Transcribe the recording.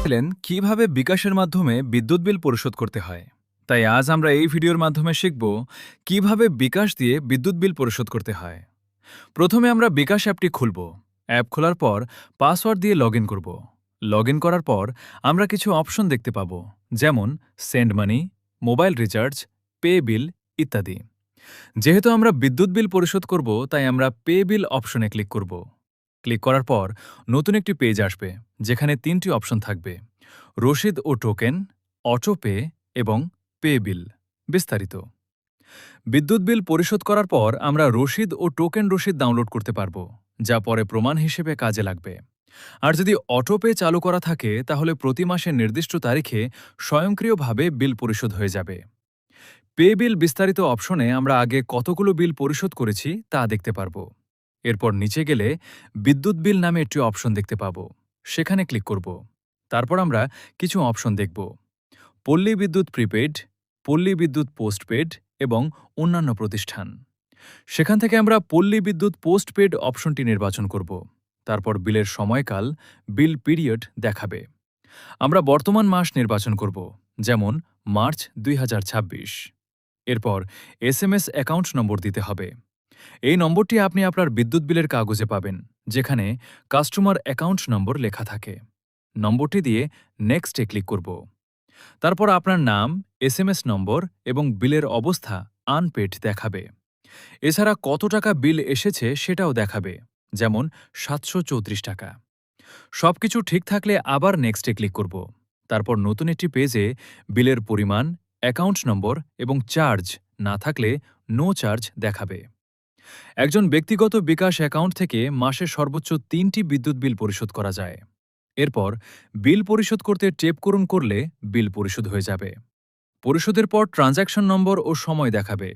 চেয়েছিলেন কিভাবে বিকাশের মাধ্যমে বিদ্যুৎ বিল পরিশোধ করতে হয়। তাই আজ আমরা এই ভিডিওর মাধ্যমে শিখব কিভাবে বিকাশ দিয়ে বিদ্যুৎ বিল পরিশোধ করতে হয়। প্রথমে আমরা বিকাশ অ্যাপটি খুলব। অ্যাপ খোলার পর পাসওয়ার্ড দিয়ে লগ করব। লগ করার পর আমরা কিছু অপশন দেখতে পাব, যেমন send money, mobile recharge, pay বিল ইত্যাদি। যেহেতু আমরা বিদ্যুৎ বিল পরিশোধ করব, তাই আমরা পে বিল অপশনে ক্লিক করব। ক্লিক করার পর নতুন একটি পেজ আসবে, যেখানে তিনটি অপশন থাকবে: রসিদ ও টোকেন, অটো পে এবং পে বিল। বিস্তারিত। বিদ্যুৎ বিল পরিশোধ করার পর আমরা রসিদ ও টোকেন রসিদ ডাউনলোড করতে পারব, যা পরে প্রমাণ হিসেবে কাজে লাগবে। আর যদি অটো পে চালু করা থাকে, তাহলে প্রতি মাসের নির্দিষ্ট তারিখে স্বয়ংক্রিয়ভাবে বিল পরিশোধ হয়ে যাবে। পে বিল বিস্তারিত অপশনে আমরা আগে কতগুলো বিল পরিশোধ করেছি তা দেখতে পারব। এরপর নিচে গেলে বিদ্যুৎ বিল নামে একটি অপশন দেখতে পাব, সেখানে ক্লিক করব। তারপর আমরা কিছু অপশন দেখব: পল্লী বিদ্যুৎ প্রিপেড, পল্লী বিদ্যুৎ পোস্টপেড এবং অন্যান্য প্রতিষ্ঠান। সেখান থেকে আমরা পল্লী বিদ্যুৎ পোস্টপেড অপশনটি নির্বাচন করব। তারপর বিলের সময়কাল, বিল পিরিয়ড দেখাবে। আমরা বর্তমান মাস নির্বাচন করব, যেমন মার্চ 2026। এরপর এসএমএস অ্যাকাউন্ট নম্বর দিতে হবে। এই নম্বরটি আপনি আপনার বিদ্যুৎ বিলের কাগজে পাবেন, যেখানে কাস্টমার অ্যাকাউন্ট নম্বর লেখা থাকে। নম্বরটি দিয়ে নেক্সটে ক্লিক করব। তারপর আপনার নাম, এসএমএস নম্বর এবং বিলের অবস্থা আনপেড দেখাবে। এছাড়া কত টাকা বিল এসেছে সেটাও দেখাবে, যেমন 734 টাকা। সবকিছু ঠিক থাকলে আবার নেক্সটে ক্লিক করব। তারপর নতুন একটি পেজে বিলের পরিমাণ, অ্যাকাউন্ট নম্বর এবং চার্জ না থাকলে নো চার্জ দেখাবে। একজন ব্যক্তিগত বিকাশ অ্যাকাউন্ট থেকে মাসে সর্বোচ্চ 3টি বিদ্যুৎ বিল পরিশোধ করা যায়। এরপর বিল পরিশোধ করতে টেপ করলে বিল পরিশোধ হয়ে যাবে। পরিশোধের পর ট্রানজ্যাকশন নম্বর ও সময় দেখাবে।